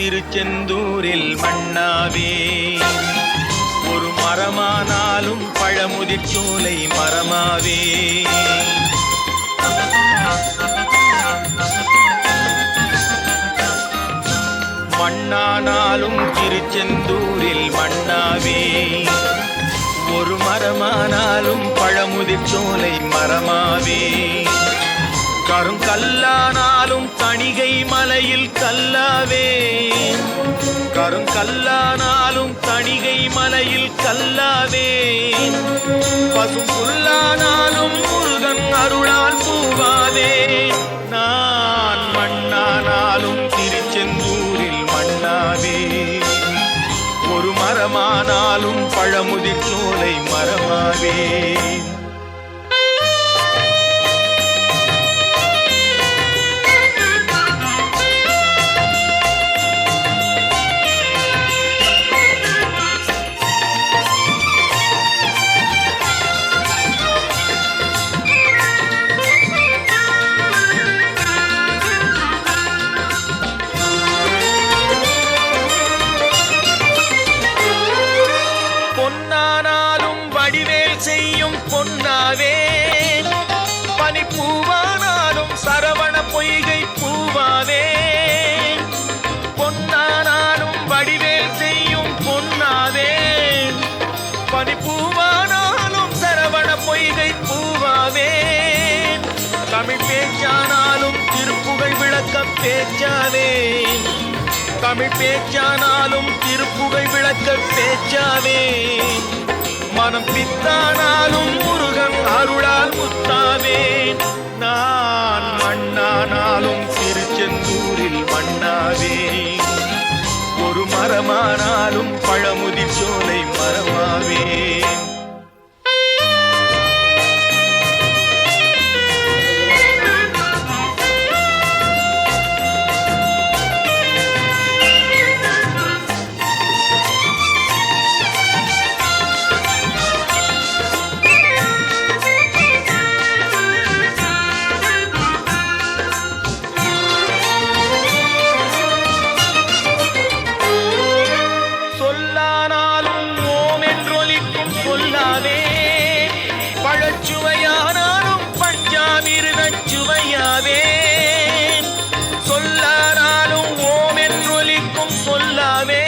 திருச்செந்தூரில் மண்ணாவே. ஒரு மரமானாலும் பழமுதிர் சோலை மரமாவே. மண்ணானாலும் திருச்செந்தூரில் மண்ணாவே. ஒரு மரமானாலும் பழமுதிர் சோலை மரமாவே. கருங்கல்லானாலும் தணிகை மலையில் கல்லாவே. கருங்கல்லானாலும் தணிகை மலையில் கல்லாவே. பசும் புல்லானாலும் முருகன் அருளால் பூவாவே. நான் மண்ணானாலும் திருச்செந்தூரில் மண்ணாவே. ஒரு மரமானாலும் பழமுதிர் சோலை மரமாவே. செய்யும் பொன்னாவே. பனிப்பூவானாலும் சரவண பொய்கை பூவாவே. பொன்னானாலும் வடிவேல் செய்யும் பொன்னாவே. பனிப்பூவானாலும் சரவண பொய்கை பூவாவே. தமிழ் பேச்சானாலும் திருப்புகழ் விளக்க பேச்சாவே. தமிழ் பேச்சானாலும் திருப்புகழ் விளக்க பேச்சாவே. மனம் பித்தானாலும் முருகன் அருளால் முத்தாவே. நான் மண்ணானாலும் திருச்செந்தூரில் மண்ணாவே. ஒரு மரமானாலும் பழமுதிர் சோலை மரமாவே. பழச்சுவையானாலும் பஞ்சாமிர்தச் சுவையாவே. சொல்லானாலும் ஓம் என்றொலிக்கும் சொல்லாவே.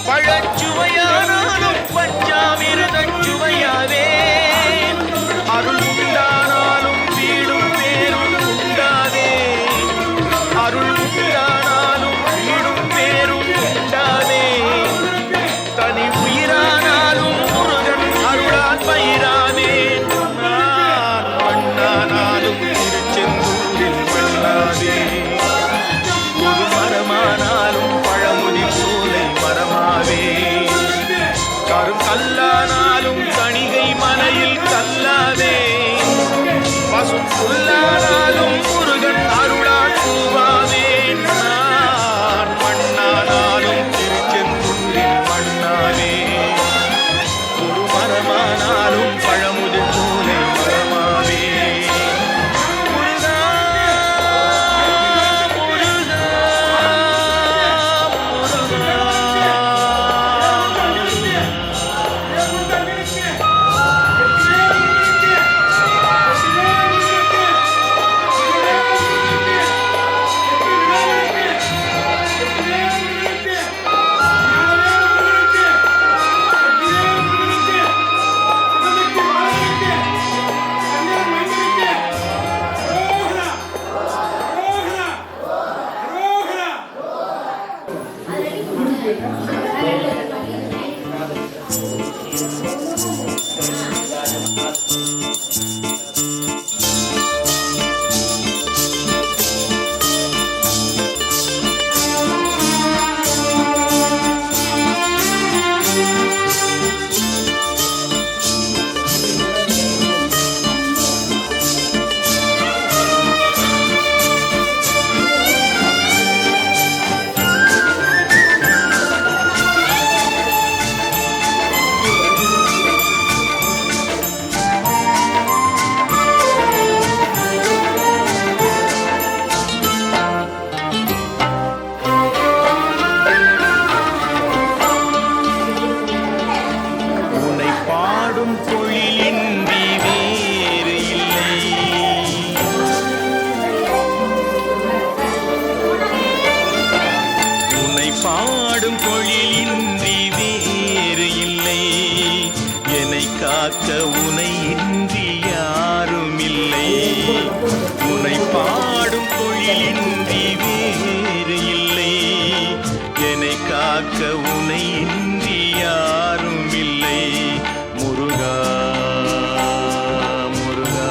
பழச்சுவையானாலும் பஞ்சாமிர்தச் சுவையாவே. அருள் உண்டானாலும் வீடும் பேரும் உண்டாவே. அருள் உண்டானாலும் வீடும் பேரும் உண்டாவே. தனி உயிரானாலும் முருகன் அருளால் பயிராவே. திருச்செந்தூரில் மண்ணாவே. ஒரு மரமானாலும் பழமுதிர் சோலை மரமாவே. கருங்கல்லானாலும் தணிகை மலையில் கல்லாவே. பசும் புல்லானாலும் முருகன் அருளால் பூவாவே. நான் மண்ணானாலும் திருச்செந்தூரில் மண்ணாவே. ஒரு மரமானாலும் பழமுதிர் சோலை மரமாவே. பாடும் தொழிலின்றி வேறு இல்லை, என்னை காக்க உனை இன்றி யாரும் இல்லை. உனை பாடும் தொழிலின்றி வேறு இல்லை, என்னை காக்க உனை இன்றி யாரும் இல்லை. முருகா முருகா.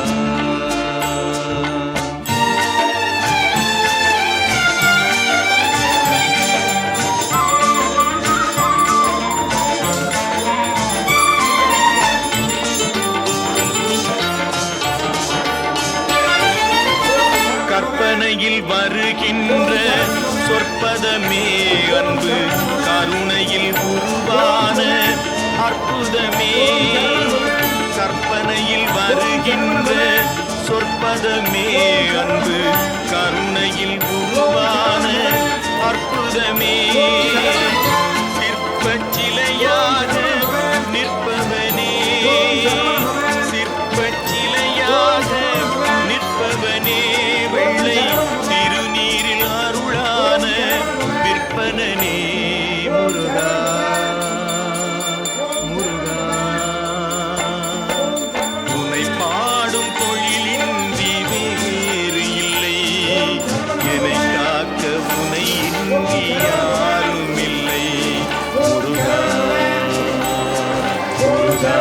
கற்பனையில் வருகின்ற சொற்பதமே அன்பு, கருணையில் உருவான அற்புதமே. கற்பனையில் வருகின்ற சொற்பதமே அன்பு, கருணையில் உருவான அற்புதமே. சிற்பச் சிலையாக நிற்பவனே, சிற்பச் சிலையாக நிற்பவனே, வெள்ளை திருநீரில் அருளான விற்பனனே. முருகா முருகா. உன்னை பாடும் தொழிலின்றி வேறு இல்லை, என்னை காக்க உனை இன்றி யாரும் இல்லை. முருகா முருகா.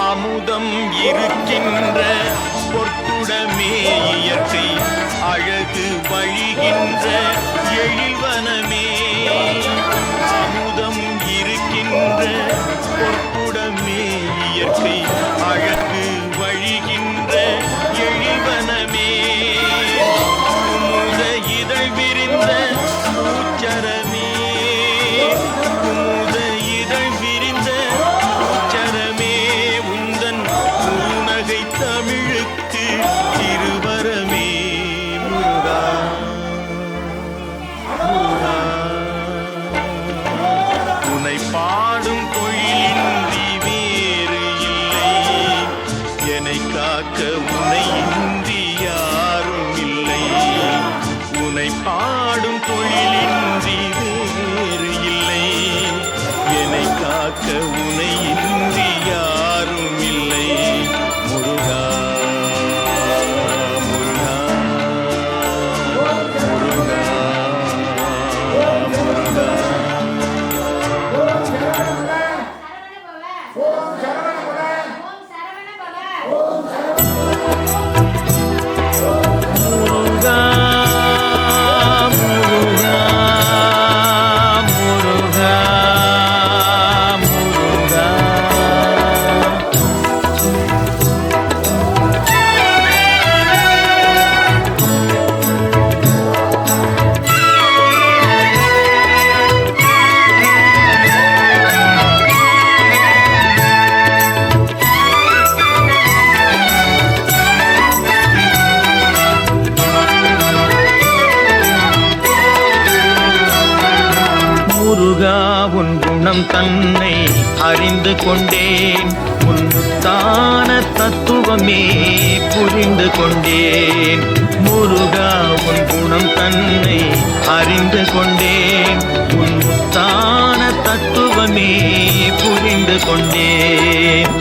அமுதம் இருக்கின்ற பொற்குடமே இயற்கை, அழகு வழிகின்ற எழில்வனமே. அமுதம் இருக்கின்ற பொற்குடமே இயற்கை, அழகு வழிகின்ற எழில்வனமே. குமுத இதழ் விரிந்த பூச்சரமே, குமுத இதழ் விரிந்த பூச்சரமே. உந்தன் பூநகை தமிழுக்கு திருவரமே. முருகா முருகா. உன்னை பாடும் தொழிலின்றி வேறு இல்லை, என்னை காக்க உனை இன்றி யாரும் இல்லை. உன்னை பாடும் தொழிலின்றி வேறு இல்லை, என்னை காக்க உனை இன்றி யாரும் இல்லை. முருகா முருகா முருகா முருகா. முருகா முருகா முருகா முருகா. முருகா உன் குணம் தன்னை அறிந்து கொண்டேன், உன் முத்தான தத்துவமே புரிந்து கொண்டேன். முருகா உன் குணம் தன்னை அறிந்து கொண்டேன், உன் முத்தான தத்துவமே புரிந்து கொண்டேன்.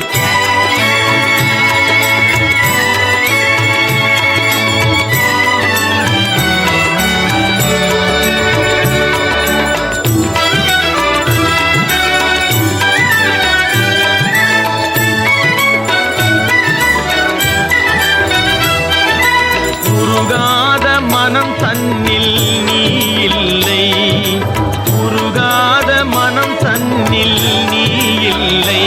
உருகாத மனம் தன்னில் நீ இல்லை, உருகாத மனம் தன்னில் நீ இல்லை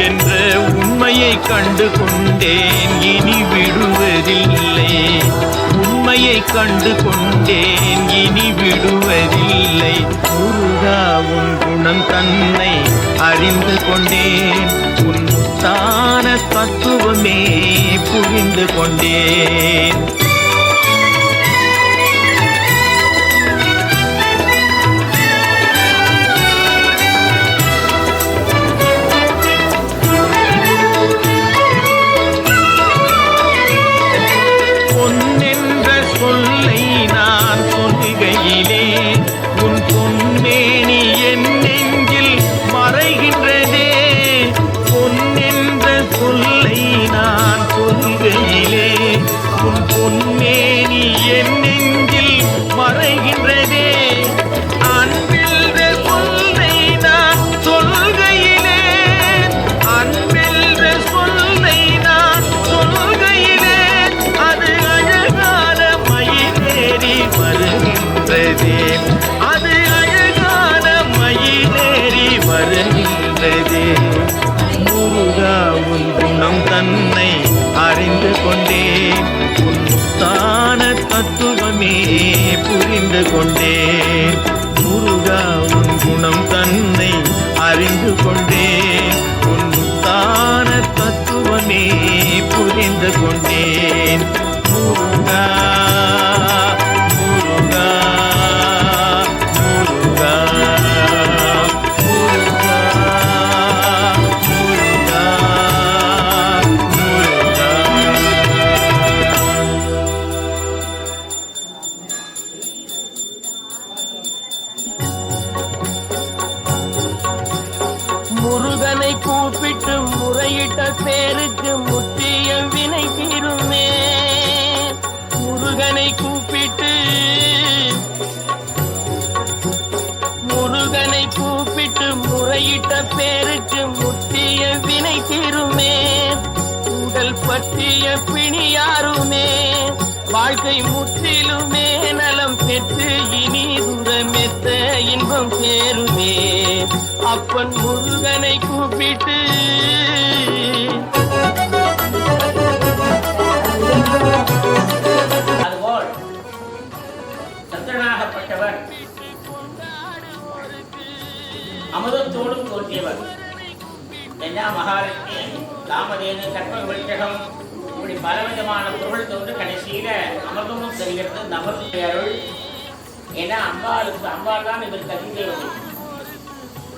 என்ற உண்மையை கண்டு கொண்டேன், இனி விடுவதில்லை. உண்மையை கண்டு கொண்டேன், இனி விடுவதில்லை. முருகா உன் குணம் தன்னை அறிந்து கொண்டேன், உன் முத்தான தத்துவமே புரிந்து கொண்டேன். கண்டு கொண்டேன். முருகா முருகா முருகா முருகா முருகா முருகனை கூப்பிட்டு முறையிட்ட பேருக்கு முற்றிய வினை தீருமே. முருகனை கூப்பிட்டு முறையிட்ட பேருக்கு முற்றிய வினை தீருமே. உடல் பற்றிய பிணியாருமே வாழ்க்கை முற்றிலுமே நலம் பெற்று இனி தூரமெத்த இன்பம் சேருமே. அப்பன் முருகனை கூப்பிட்டு அதுபோல் சந்திரனாகப்பட்டவர் அமுதத்தோடும் தோன்றியவர். என்ன மகாலட்சுமி, காமதேனு, கற்பக விருட்சகம், இப்படி பலவிதமான பொருள் தோன்று கடைசியில அமிர்தமும் தெரிகிறது நமக்கு அருள். ஏன்னா அம்பாள் தான் இதற்கு அதிதேவதை.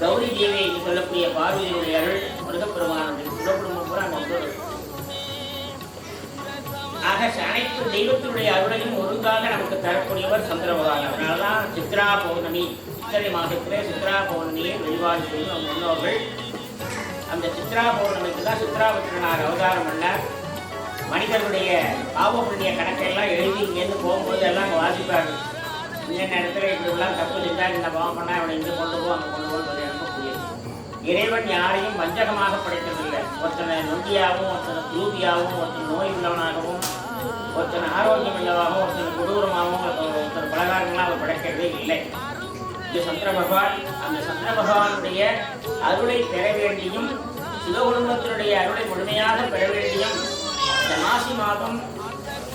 கௌரி தேவி என்று சொல்லக்கூடிய பார்வதியுடைய அருள் முருகப்பெருமானுடைய குலகுடும்பம் கூட அங்கே வந்து. ஆக அனைத்து தெய்வத்தினுடைய அருளையும் ஒழுங்காக நமக்கு தரக்கூடியவர் சந்திர பகவான். அதனால்தான் சித்ரா பௌர்ணமி, சித்திரை மாதத்திலே சித்ரா பௌர்ணமியை வழிபாடு செய்யும் நம் முன்னோர்கள். அந்த சித்ரா பௌர்ணமிக்கு தான் சித்ராபத்திரனார் அவதாரம் பண்ணார். மனிதர்களுடைய பாவ புண்ணிய கணக்கெல்லாம் எழுதி இங்கேருந்து போகும்போது எல்லாம் அங்கே வாசிப்பார்கள். இந்த இடத்துல இப்படிலாம் தப்பு செஞ்சால் இந்த பாவம் பண்ணால் அவனை இங்கே கொண்டு போ அங்கே கொண்டு போகிறது அனுப்பக்கூடியது. இறைவன் யாரையும் வஞ்சகமாக படைத்ததில்லை. ஒருத்தனை நொண்டியாகவும், ஒருத்தனை குரூபியாகவும், ஒருத்தன் நோய் உள்ளவனாகவும், ஒருத்தன் ஆரோக்கியம் உள்ளவாகவும், ஒருத்தன் கொடூரமாகவும், ஒருத்தர் பலகாரங்களாக அவர் படைக்கிறதே இல்லை. இது சந்திர பகவான். அந்த சந்திர பகவானுடைய அருளை பெற வேண்டியும் சிவகுடும்பத்தினுடைய அருளை முழுமையாக பெற வேண்டியும் இந்த மாசி மாதம்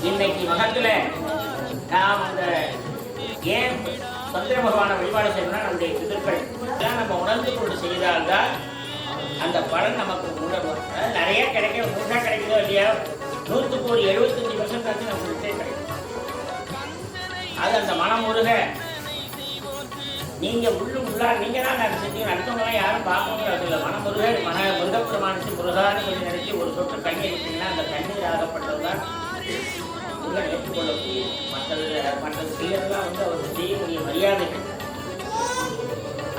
இன்னைக்கு மகத்தில் நாம் அந்த ஏன் சந்திர பகவானை வழிபாடு செய்யணும்னா நம்முடைய பிதர்கள் எல்லாம் நம்ம உணர்ந்து கொண்டு செய்தால்தான் அந்த பலன் நமக்கு உணர்வோம். நிறைய முழுசாக கிடைக்குதோ இல்லையா, 100க்கு ஒரு 75% நமக்கு கிடைக்கும். அது அந்த மனம் முருக நீங்க நீங்க தான் அதை செஞ்சீங்க, அடுத்தவங்களாம் யாரும் பார்க்கணுங்கிறது இல்லை. முருகப்பெருமானுக்கு முருகான்னு சொல்லி நினைச்சு ஒரு சொட்டு கண்ணீர் விட்டீங்கன்னா அந்த கண்ணீர் ஆகப்பட்டதுதான் முருகன் ஏற்றுக்கொள்ளக்கூடிய. மற்றது செய்யறதுலாம் அவருக்கு செய்யக்கூடிய மரியாதை.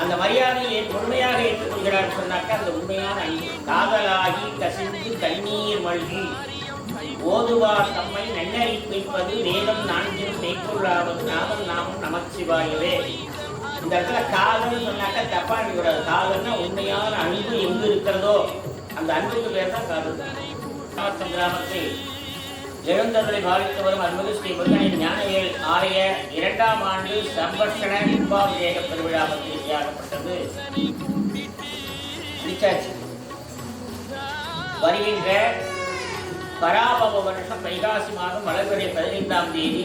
அந்த மரியாதையை முழுமையாக ஏற்றுக்கொள்கிறார் சொன்னாக்க அந்த உண்மையான அன்பு. காதலாகி கசிந்து கண்ணீர் மல்கி ஓதுவார் தம்மை நன்னறி வைப்பது வேதம் 4 மெய்ப்பொருளாவது நாமம் நாமும் நமச்சிவாயவே. இந்த இடத்துல காதல் சொன்னாக்க தப்பா நினைக்கூடாது. காதல்னா உண்மையான அன்பு எங்கு இருக்கிறதோ அந்த அன்புக்கு பேர் தான் காதல். கிராமத்தில் எழுந்தருளை பாதித்து வரும் அன்பு ஸ்ரீ முருகனின் ஞானவேல் ஆலய 2ஆம் ஆண்டு சம்பர்ஷண கும்பாபிஷேக பெருவிழா பற்றியாகப்பட்டது. வருகின்ற பராபவ வருஷம் வைகாசி மாதம் வளர்பிறை 15ஆம் தேதி,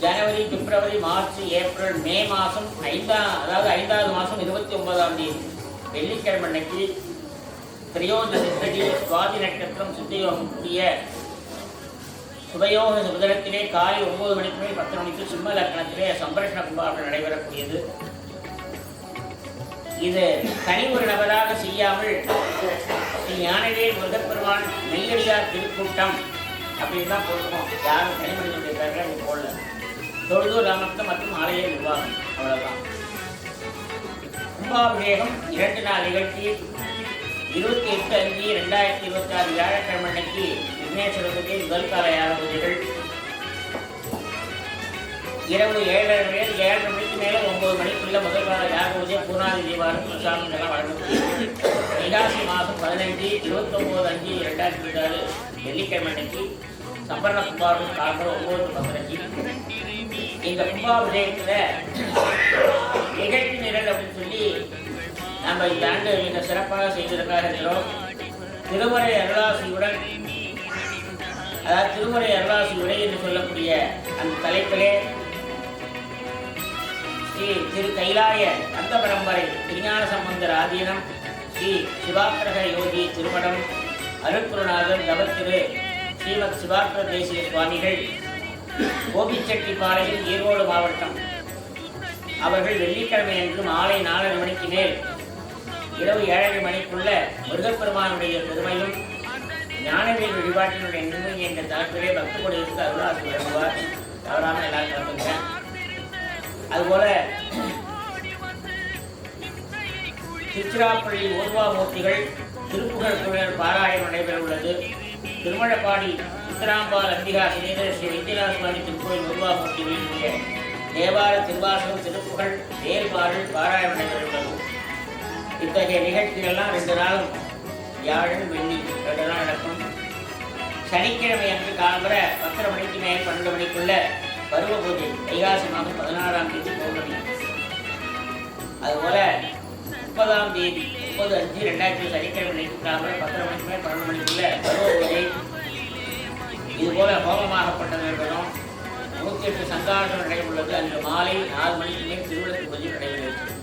ஜனவரி, பிப்ரவரி, மார்ச், ஏப்ரல், மே மாதம் 5வது மாதம் 29ஆம் தேதி வெள்ளிக்கிழமை அன்னைக்கு திரையோதசி சுவாதி நட்சத்திரம் சித்தயோகம் கூடிய சுபயோக சுபதினத்திலே காலை 9 மணிக்கு மேல் 10 மணிக்கு சிம்ம லக்னத்திலே சம்பர்ஷண கும்பாபிஷேகம் நடைபெறக்கூடியது. இது தனி ஒரு நபராக செய்யாமல் ஸ்ரீ ஞானவேல் முருகப்பெருமான் மெய்யடியார் திருக்கூட்டம் அப்படின்னு தான் போட்டுக்கோம். யாரும் தனிமனிதனுடைய பேரில் அவங்க போடல. தொழுதூர் ராமத்தம் மற்றும் ஆலய நிர்வாகம், அவ்வளவுதான். கும்பாபிஷேகம் 2 நாள் நிகழ்ச்சி 28/5/2026 வியாழக்கிழமை அன்னைக்கு விக்னேஸ்வரருக்கு முதல் கால யாக பூஜைகள். இரவு 7:30 மணிக்கு மேலே 9 மணிக்குள்ள முதல் கால யாக பூஜை, பூர்ணாதி தீபாவளி பிரசாதம் எல்லாம் வழங்கப்படுகிறது. வைகாசி மாதம் 15, 29/5/2026 வெள்ளிக்கிழமை அன்னைக்கு சம்பரண கும்பாபிஷேகம் காலம்பரம் 9:10. இந்த கும்பாபிஷேகத்தில் நிகழ்ச்சி நிரல் அப்படின்னு சொல்லி நம்ம இந்த ஆண்டு மிக சிறப்பாக செய்வதற்காக இருக்கிறோம். திருமுறை அருளாசியுடன், அதாவது திருமுறை அருளாசி உரை என்று சொல்லக்கூடிய அந்த தலைப்பிலே ஸ்ரீ திரு கைலாய அந்த பரம்பரை திருஞான சம்பந்தர் ஆதீனம் ஸ்ரீ சிவாக்கிரக யோகி திருமணம் அருட்குருநாதர் தவத்திரு ஸ்ரீமத் சிவார்த்த தேசிய சுவாமிகள் கோபிச்செட்டிப்பாளையம் ஈரோடு மாவட்டம் அவர்கள் வெள்ளிக்கிழமை அன்று மாலை 4:30 மணிக்கு மேல் இரவு 7:30 மணிக்குள்ள முருகப்பெருமானுடைய பெருமையும் ஞானவேல் வழிபாட்டினுடைய நிர்மை என்ற தலைப்பிலே பக்த கொடியிற்கு அருளாசி வழங்குவார். தவறாமல் எல்லாரும் கலந்துங்க. அதுபோல திருச்சிராப்பள்ளி ஓர்வாமூர்த்திகள் திருப்புகழ் குழுவினர் பாராயணம் நடைபெற உள்ளது. திருமழப்பாடி சித்தராம்பாள் அம்பிகா சமேத ஸ்ரீ வைத்தியநாத சுவாமி திருக்கோயில் ஓர்வாமூர்த்திகளுடைய தேவார திருவாசகம் திருப்புகழ் வேறுபாடு பாராயணம் நடைபெற உள்ளது. இத்தகைய நிகழ்ச்சிகள்லாம் 2 நாளும் வியாழன் வெள்ளி 2 நாள் நடக்கும். சனிக்கிழமை அன்று காலம்பர 10:30 மணிக்கு மேல் 12 மணிக்குள்ள பருவ பூஜை வைகாசி மாதம் 16ஆம் தேதி பௌர்ணமி. அதுபோல 30ஆம் தேதி 30/5/2000 சனிக்கிழமை நைட்டு காலம்பர 10:30 மணிக்கு மேல் 12 மணிக்குள்ள பருவ பூஜை. இதுபோல ஹோமமாகப்பட்டது நடைபெறும். 108 சங்காரம் நடைபெறுள்ளது. அன்று மாலை 4 மணிக்கு மேல் திருவிளக்கு பூஜை நடைபெறுகிறது.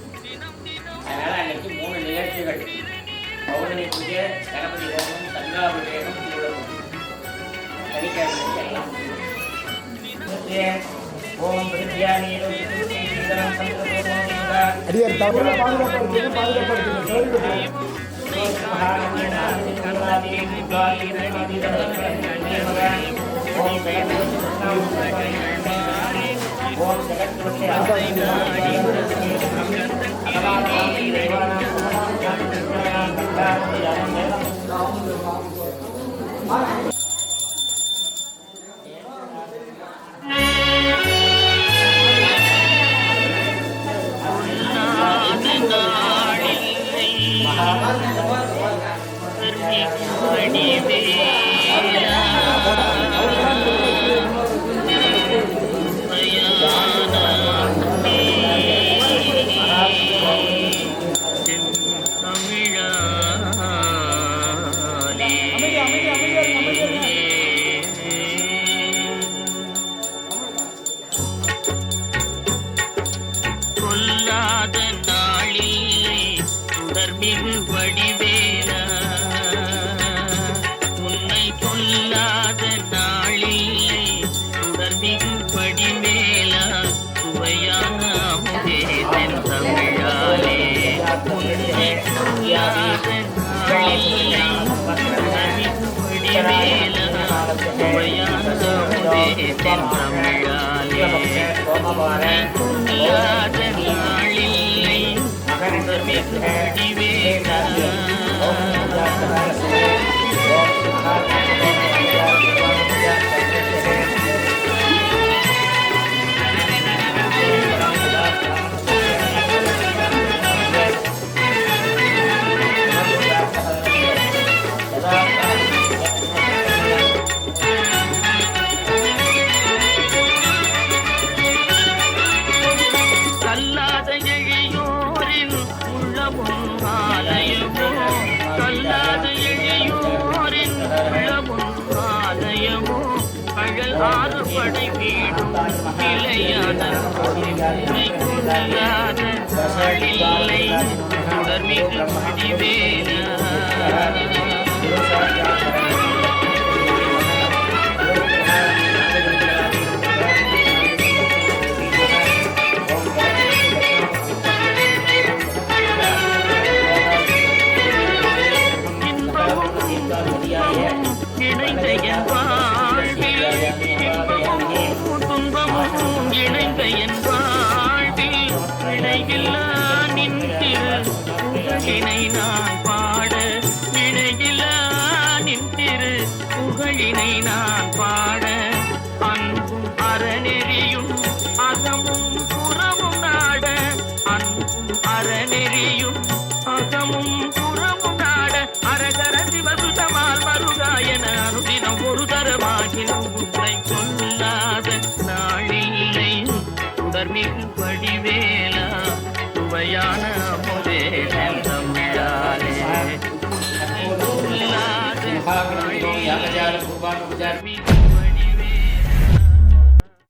அதனால அன்னைக்கு 3 நிகழ்ச்சிகள்: பௌர்ணமி பூஜை, கணபதி ஹோமம், சங்காபிஷேகம், திருவிளக்கு பூஜை. சனிக்கிழமை எல்லாம் ஓம் அடியார் தமிழை பாதுகாப்படுத்துங்க. யாகஜால பூபான